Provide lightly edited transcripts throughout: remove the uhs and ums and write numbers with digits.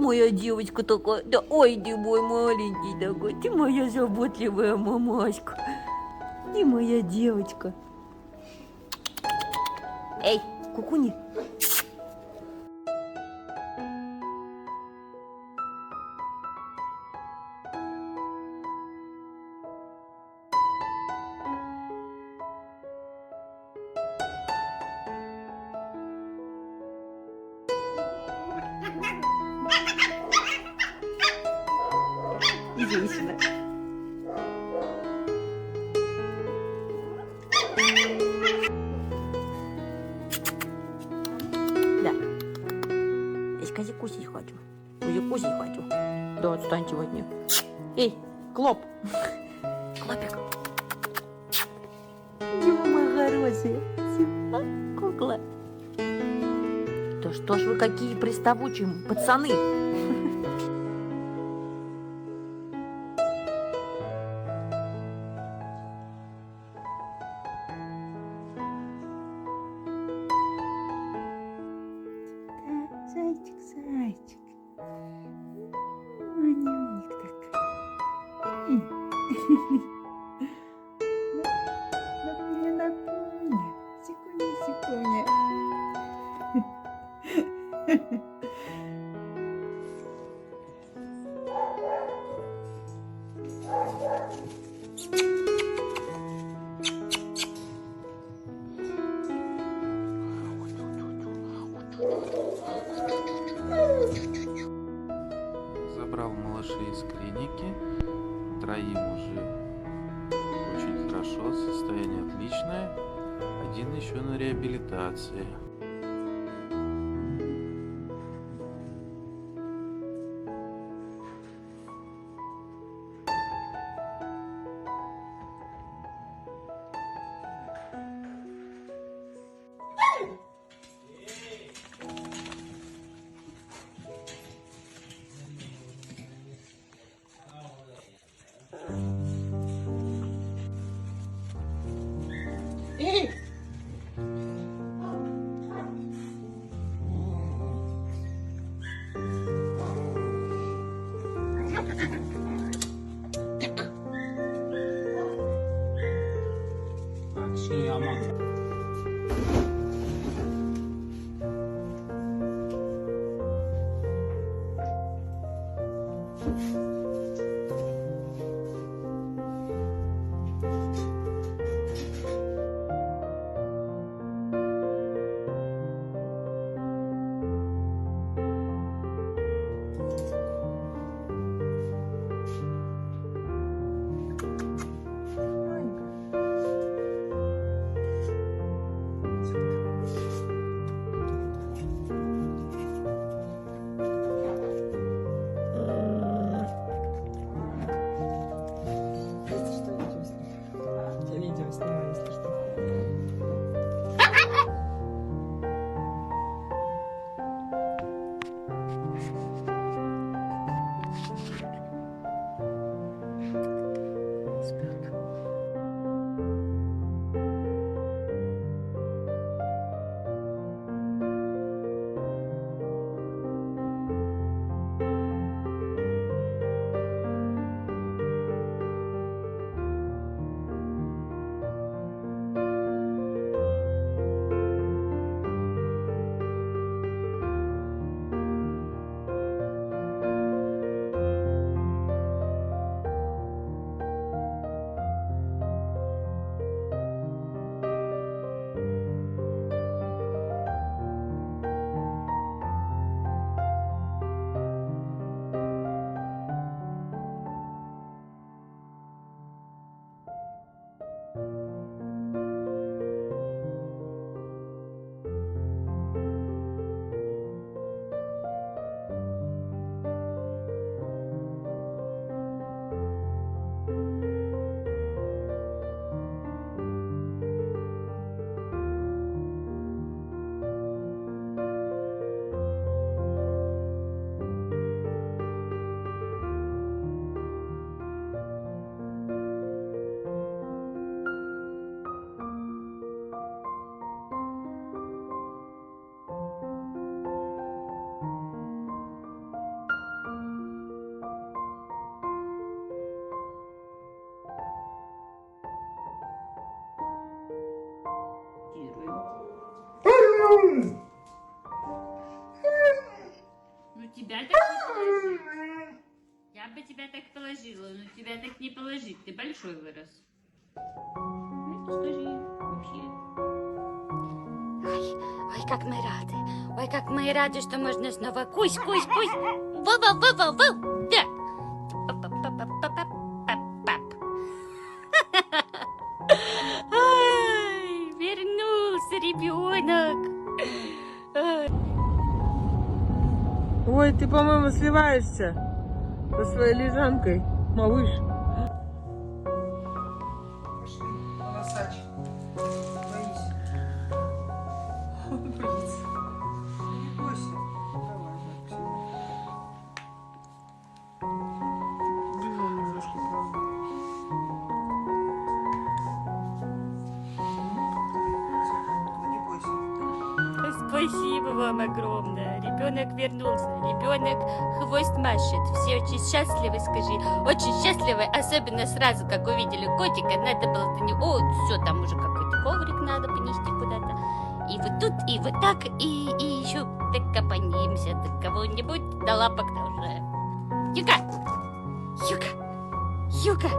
моя девочка такая. Да, ой, ты мой маленький такой. Ты моя заботливая мамаська. Ты моя девочка. Эй, кукуни. Иди сюда. Да. Я скажи, кусить хочу. Кусить хочу. Да, отстаньте от них. Эй, Клоп. Клопик. Дима мой хороший. Кукла. Да что ж вы какие приставучие пацаны. Зайчик, зайчик. Манюник так. Напуня, напуня. Секуня, секуня. Забрал малышей из клиники. Троим уже очень хорошо, состояние отличное. Один еще на реабилитации. Şey aman. Видео снимаю, если что. положила, но тебя так не положить, ты большой вырос. Ну, скажи, вообще. Ой, как мы рады. Ой, как мы рады, что можно снова кусь. Вау. Да. Пап. Ай, вернулся ребенок. Ой, ты, по-моему, сливаешься со своей лежанкой, малыш. Пошли, волосач. Боись. Он боится. Не бойся. Давай, Максим. Бежал немножко, правда. Ну, не бойся. Спасибо вам огромное. Ребенок вернулся. Ребенок хвост машет. Все очень счастливы, скажи. Очень счастливы. Особенно сразу, как увидели котика, надо было до него... О, все, там уже какой-то коврик надо понести куда-то. И вот тут, и вот так, и еще докопаемся до кого-нибудь, до лапок тоже. Юка,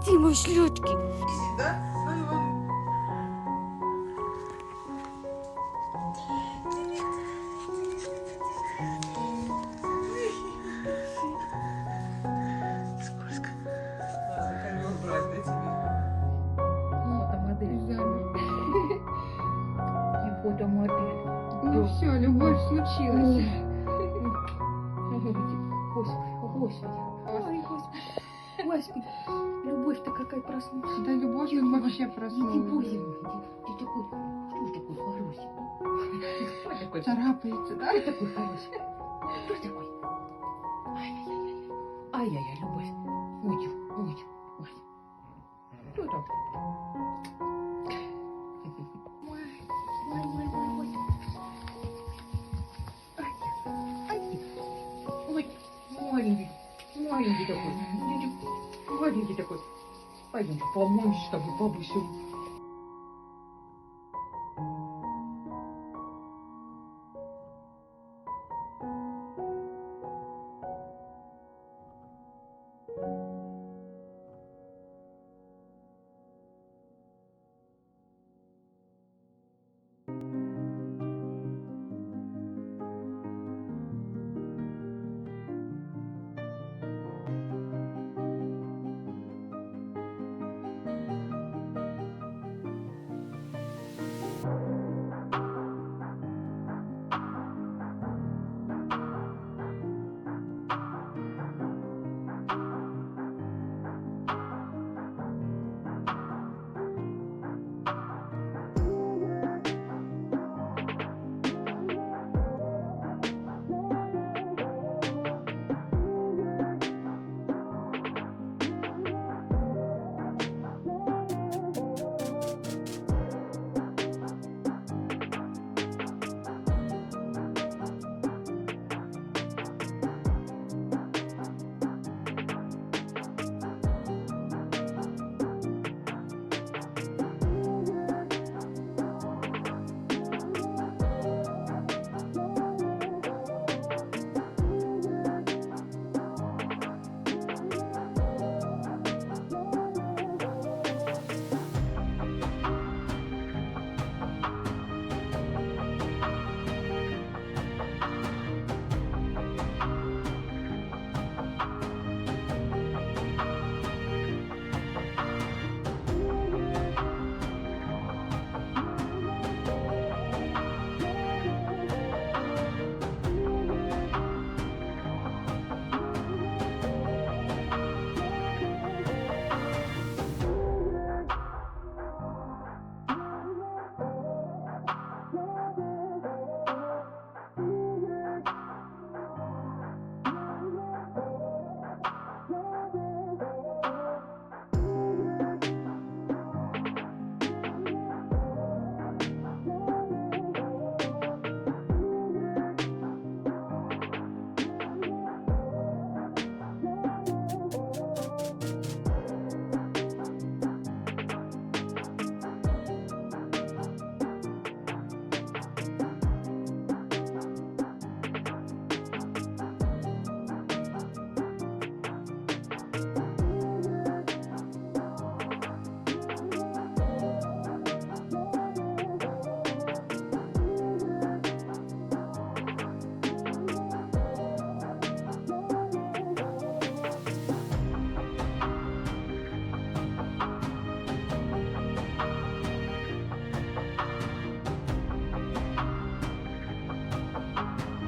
ты мой шлютки. Иди, да? Ну и он. Скользко. Надо ковер брать, да, тебе? Фотомодель. И фотомодель. Ну все, любовь случилась. Господи. Ой, Господи. Господи. Любовь-то какая проснулась. Да любовь тут вообще Иди, проснулась. Боже мой, ты такой, кто такой хороший? Кто такой? Царапается, да? Кто такой хороший? Кто такой? Ай-яй-яй. Ай-яй-яй, любовь. Ой. Кто там? Ой. Ой, маленький такой. Маленький такой. Пойдем, помочь с тобой бабусю.